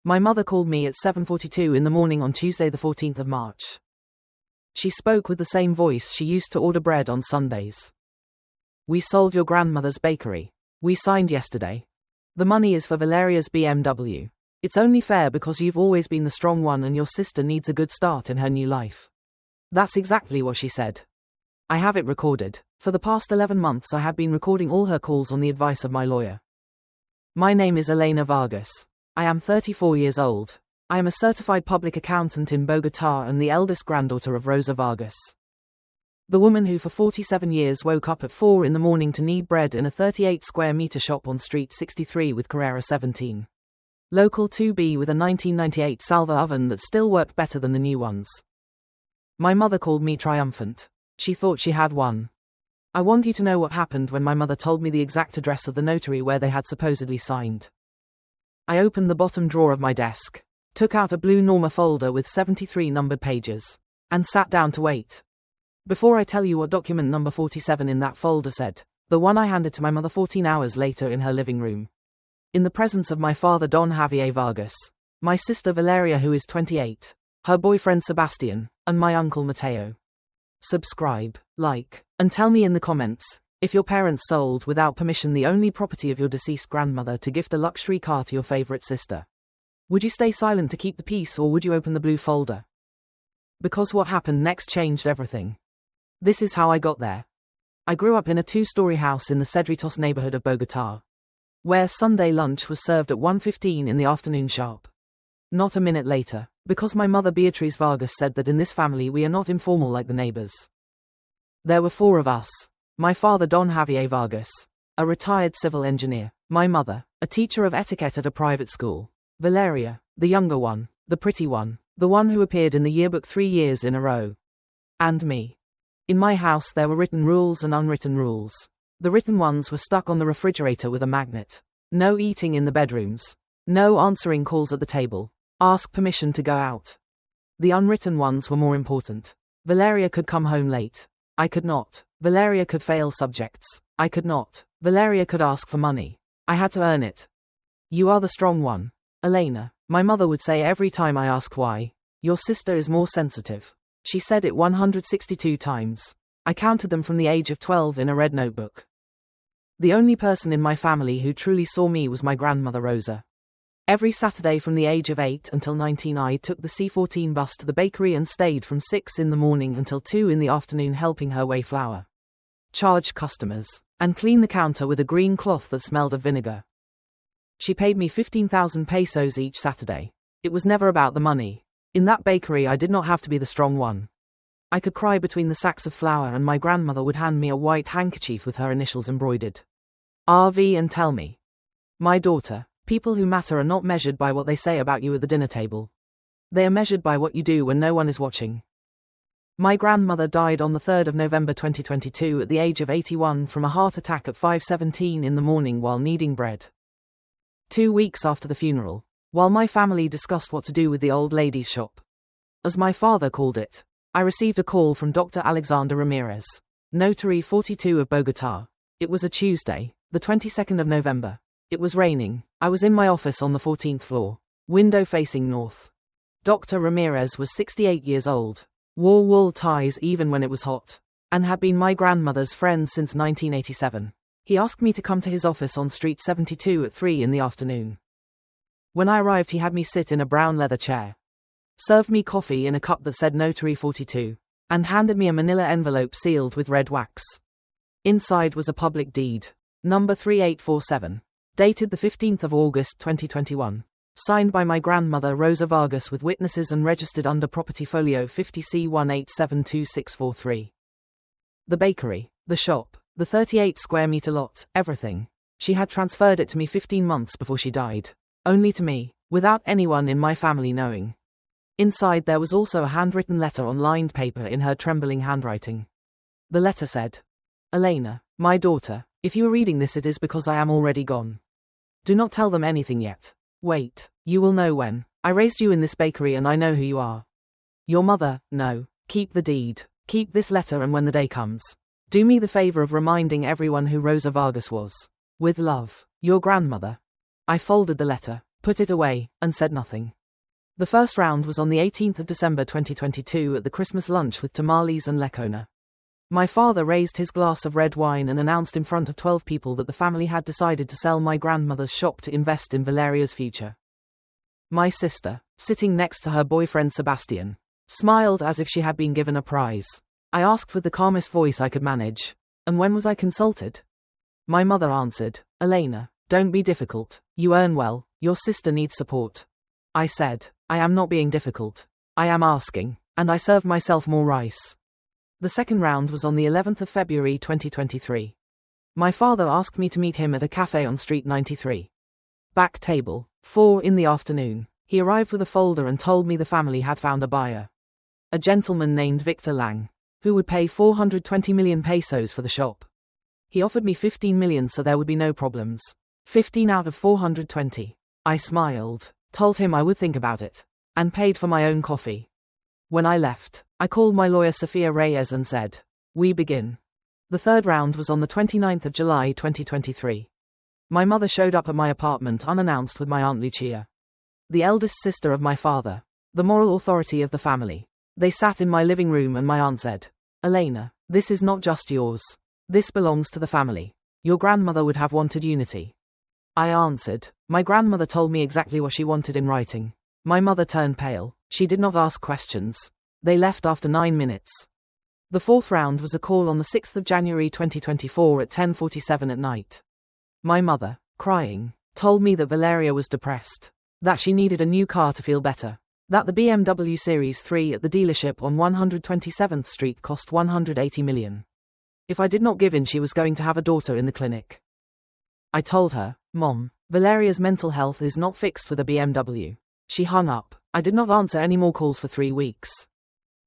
My mother called me at 7:42 in the morning on Tuesday the 14th of March. She spoke with the same voice she used to order bread on Sundays. We sold your grandmother's bakery. We signed yesterday. The money is for Valeria's BMW. It's only fair because you've always been the strong one and your sister needs a good start in her new life. That's exactly what she said. I have it recorded. For the past 11 months I had been recording all her calls on the advice of my lawyer. My name is Elena Vargas. I am 34 years old. I am a certified public accountant in Bogotá and the eldest granddaughter of Rosa Vargas. The woman who for 47 years woke up at 4 in the morning to knead bread in a 38 square meter shop on Street 63 with Carrera 17. Local 2B with a 1998 Salva oven that still worked better than the new ones. My mother called me triumphant. She thought she had won. I want you to know what happened when my mother told me the exact address of the notary where they had supposedly signed. I opened the bottom drawer of my desk, took out a blue Norma folder with 73 numbered pages, and sat down to wait. Before I tell you what document number 47 in that folder said, the one I handed to my mother 14 hours later in her living room. In the presence of my father Don Javier Vargas, my sister Valeria who is 28, her boyfriend Sebastian, and my uncle Mateo. Subscribe, like, and tell me in the comments, if your parents sold without permission the only property of your deceased grandmother to gift a luxury car to your favorite sister. Would you stay silent to keep the peace or would you open the blue folder? Because what happened next changed everything. This is how I got there. I grew up in a 2-story house in the Cedritos neighborhood of Bogotá, where Sunday lunch was served at 1:15 in the afternoon sharp. Not a minute later, because my mother Beatriz Vargas said that in this family we are not informal like the neighbors. There were 4 of us. My father Don Javier Vargas, a retired civil engineer, my mother, a teacher of etiquette at a private school, Valeria, the younger one, the pretty one, the one who appeared in the yearbook 3 years in a row, and me. In my house there were written rules and unwritten rules. The written ones were stuck on the refrigerator with a magnet. No eating in the bedrooms. No answering calls at the table. Ask permission to go out. The unwritten ones were more important. Valeria could come home late. I could not. Valeria could fail subjects. I could not. Valeria could ask for money. I had to earn it. You are the strong one, Elena, my mother would say every time I asked why. Your sister is more sensitive. She said it 162 times. I counted them from the age of 12 in a red notebook. The only person in my family who truly saw me was my grandmother Rosa. Every Saturday from the age of 8 until 19 I took the C14 bus to the bakery and stayed from 6 in the morning until 2 in the afternoon helping her weigh flour, charge customers, and clean the counter with a green cloth that smelled of vinegar. She paid me 15,000 pesos each Saturday. It was never about the money. In that bakery I did not have to be the strong one. I could cry between the sacks of flour and my grandmother would hand me a white handkerchief with her initials embroidered. RV and tell me, my daughter, people who matter are not measured by what they say about you at the dinner table. They are measured by what you do when no one is watching. My grandmother died on the 3rd of November 2022 at the age of 81 from a heart attack at 5:17 in the morning while kneading bread. 2 weeks after the funeral, while my family discussed what to do with the old lady's shop, as my father called it, I received a call from Dr. Alexander Ramirez, Notary 42 of Bogotá. It was a Tuesday, the 22nd of November. It was raining. I was in my office on the 14th floor, window facing north. Dr. Ramirez was 68 years old, wore wool ties even when it was hot, and had been my grandmother's friend since 1987. He asked me to come to his office on Street 72 at 3 in the afternoon. When I arrived he had me sit in a brown leather chair, served me coffee in a cup that said Notary 42, and handed me a manila envelope sealed with red wax. Inside was a public deed, number 3847, dated the 15th of August 2021, signed by my grandmother Rosa Vargas with witnesses and registered under Property Folio 50C1872643. The bakery, the shop, the 38 square meter lot, everything. She had transferred it to me 15 months before she died. Only to me, without anyone in my family knowing. Inside there was also a handwritten letter on lined paper in her trembling handwriting. The letter said, Elena, my daughter, if you are reading this it is because I am already gone. Do not tell them anything yet. Wait, you will know when. I raised you in this bakery and I know who you are. Your mother, no. Keep the deed. Keep this letter and when the day comes, do me the favor of reminding everyone who Rosa Vargas was. With love, your grandmother. I folded the letter, put it away, and said nothing. The first round was on the 18th of December 2022 at the Christmas lunch with tamales and lekona. My father raised his glass of red wine and announced in front of 12 people that the family had decided to sell my grandmother's shop to invest in Valeria's future. My sister, sitting next to her boyfriend Sebastian, smiled as if she had been given a prize. I asked with the calmest voice I could manage, "And when was I consulted?" My mother answered, "Elena, don't be difficult. You earn well, your sister needs support." I said, "I am not being difficult. I am asking," and I served myself more rice. The second round was on the 11th of February 2023. My father asked me to meet him at a cafe on Street 93. Back table, 4 in the afternoon. He arrived with a folder and told me the family had found a buyer. A gentleman named Victor Lang, who would pay 420 million pesos for the shop. He offered me 15 million so there would be no problems. 15 out of 420. I smiled, told him I would think about it, and paid for my own coffee. When I left, I called my lawyer Sofia Reyes and said, "We begin." The third round was on the 29th of July 2023. My mother showed up at my apartment unannounced with my Aunt Lucia, the eldest sister of my father, the moral authority of the family. They sat in my living room and my aunt said, "Elena, this is not just yours. This belongs to the family. Your grandmother would have wanted unity." I answered, "My grandmother told me exactly what she wanted in writing." My mother turned pale. She did not ask questions. They left after 9 minutes. The fourth round was a call on the 6th of January 2024 at 10:47 at night. My mother, crying, told me that Valeria was depressed, that she needed a new car to feel better, that the BMW Series 3 at the dealership on 127th Street cost 180 million. If I did not give in, she was going to have a daughter in the clinic. I told her, "Mom, Valeria's mental health is not fixed with a BMW." She hung up. I did not answer any more calls for 3 weeks.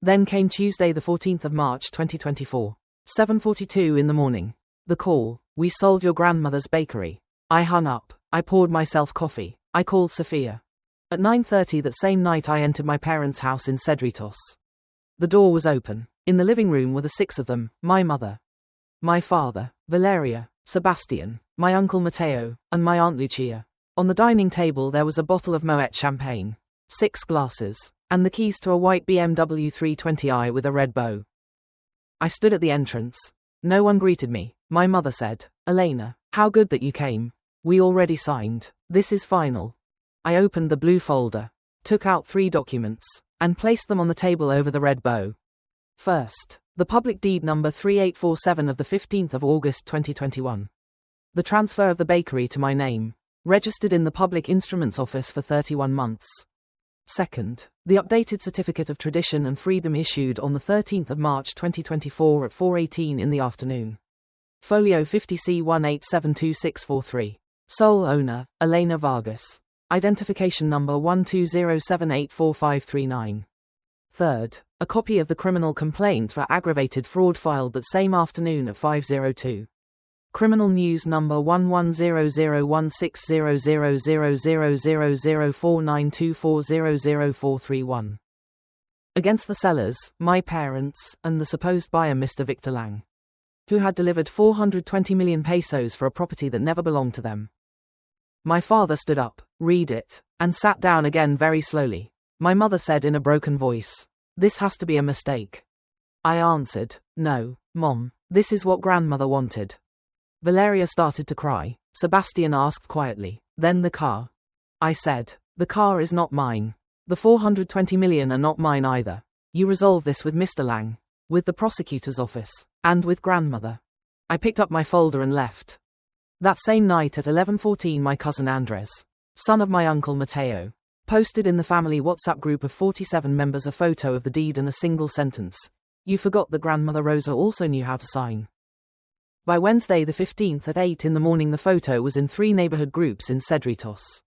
Then came Tuesday the 14th of March 2024, 7:42 in the morning. The call, "We sold your grandmother's bakery." I hung up. I poured myself coffee. I called Sofia. At 9:30 that same night I entered my parents' house in Cedritos. The door was open. In the living room were the 6 of them, my mother, my father, Valeria, Sebastian, my uncle Mateo, and my Aunt Lucia. On the dining table there was a bottle of Moet champagne, 6 glasses, and the keys to a white BMW 320i with a red bow. I stood at the entrance. No one greeted me. My mother said, "Elena, how good that you came. We already signed. This is final." I opened the blue folder, took out 3 documents, and placed them on the table over the red bow. First, the public deed number 3847 of the 15th of August 2021. The transfer of the bakery to my name, registered in the Public Instruments Office for 31 months. Second, the updated Certificate of Tradition and Freedom issued on the 13th of March 2024 at 4:18 in the afternoon. Folio 50C1872643. Sole owner, Elena Vargas. Identification number 120784539. Third, a copy of the criminal complaint for aggravated fraud filed that same afternoon at 5:02. Criminal News number 1100160000004924000431. Against the sellers, my parents, and the supposed buyer Mr. Victor Lang, who had delivered 420 million pesos for a property that never belonged to them. My father stood up, read it, and sat down again very slowly. My mother said in a broken voice, "This has to be a mistake." I answered, "No, Mom, this is what grandmother wanted." Valeria started to cry. Sebastian asked quietly, "Then the car?" I said, "The car is not mine. The 420 million are not mine either. You resolve this with Mr. Lang, with the prosecutor's office, and with grandmother." I picked up my folder and left. That same night at 11:14 my cousin Andres, son of my uncle Mateo, posted in the family WhatsApp group of 47 members a photo of the deed and a single sentence. "You forgot that grandmother Rosa also knew how to sign." By Wednesday the 15th at 8 in the morning the photo was in 3 neighborhood groups in Cedritos.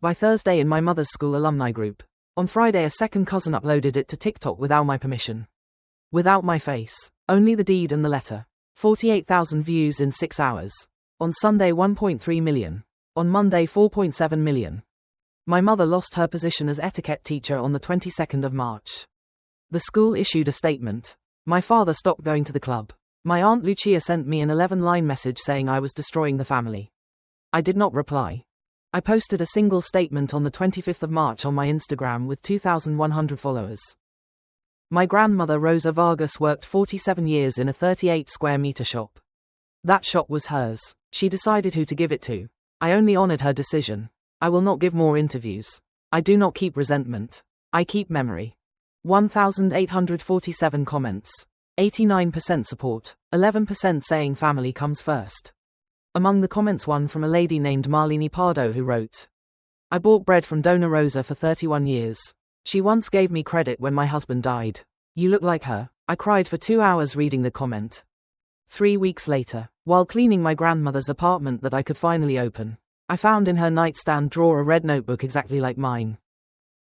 By Thursday in my mother's school alumni group. On Friday a second cousin uploaded it to TikTok without my permission. Without my face. Only the deed and the letter. 48,000 views in 6 hours. On Sunday 1.3 million. On Monday 4.7 million. My mother lost her position as etiquette teacher on the 22nd of March. The school issued a statement. My father stopped going to the club. My Aunt Lucia sent me an 11-line message saying I was destroying the family. I did not reply. I posted a single statement on the 25th of March on my Instagram with 2,100 followers. My grandmother Rosa Vargas worked 47 years in a 38 square meter shop. That shop was hers. She decided who to give it to. I only honored her decision. I will not give more interviews. I do not keep resentment. I keep memory. 1,847 comments. 89% support. 11% saying family comes first. Among the comments, one from a lady named Marlene Pardo who wrote, I bought bread from Dona Rosa for 31 years. She once gave me credit when my husband died. You look like her. I cried for 2 hours reading the comment. 3 weeks later, while cleaning my grandmother's apartment that I could finally open, I found in her nightstand drawer a red notebook exactly like mine.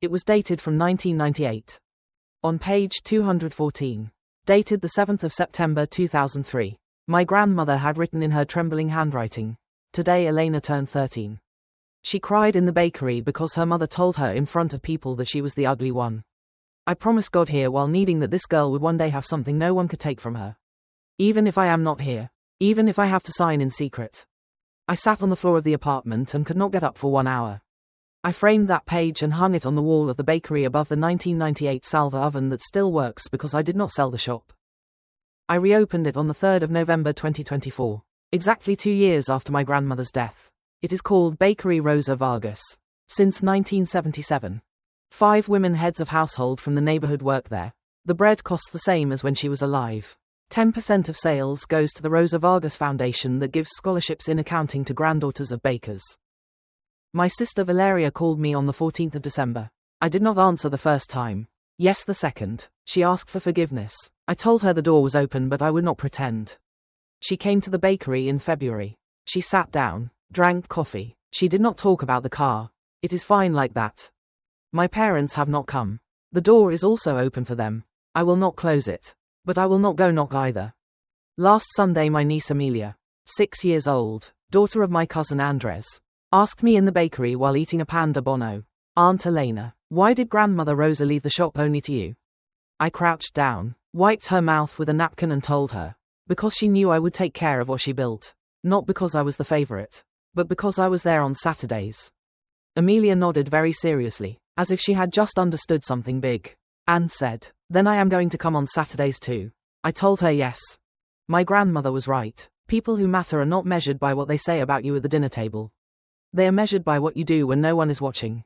It was dated from 1998. On page 214, dated the 7th of September 2003, my grandmother had written in her trembling handwriting, today Elena turned 13. She cried in the bakery because her mother told her in front of people that she was the ugly one. I promised God here while needing that this girl would one day have something no one could take from her. Even if I am not here. Even if I have to sign in secret. I sat on the floor of the apartment and could not get up for 1 hour. I framed that page and hung it on the wall of the bakery above the 1998 Salva oven that still works because I did not sell the shop. I reopened it on the 3rd of November 2024, exactly 2 years after my grandmother's death. It is called Bakery Rosa Vargas. Since 1977. 5 women heads of household from the neighborhood work there. The bread costs the same as when she was alive. 10% of sales goes to the Rosa Vargas Foundation that gives scholarships in accounting to granddaughters of bakers. My sister Valeria called me on the 14th of December. I did not answer the first time. Yes, the second. She asked for forgiveness. I told her the door was open but I would not pretend. She came to the bakery in February. She sat down, drank coffee. She did not talk about the car. It is fine like that. My parents have not come. The door is also open for them. I will not close it. But I will not go knock either. Last Sunday my niece Amelia, 6 years old, daughter of my cousin Andres, asked me in the bakery while eating a pan de bono, Aunt Elena, why did grandmother Rosa leave the shop only to you? I crouched down, wiped her mouth with a napkin and told her, because she knew I would take care of what she built, not because I was the favorite, but because I was there on Saturdays. Amelia nodded very seriously, as if she had just understood something big, and said, then I am going to come on Saturdays too. I told her yes. My grandmother was right. People who matter are not measured by what they say about you at the dinner table. They are measured by what you do when no one is watching.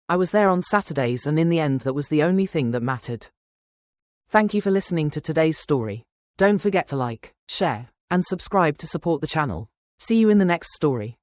I was there on Saturdays and in the end that was the only thing that mattered. Thank you for listening to today's story. Don't forget to like, share, and subscribe to support the channel. See you in the next story.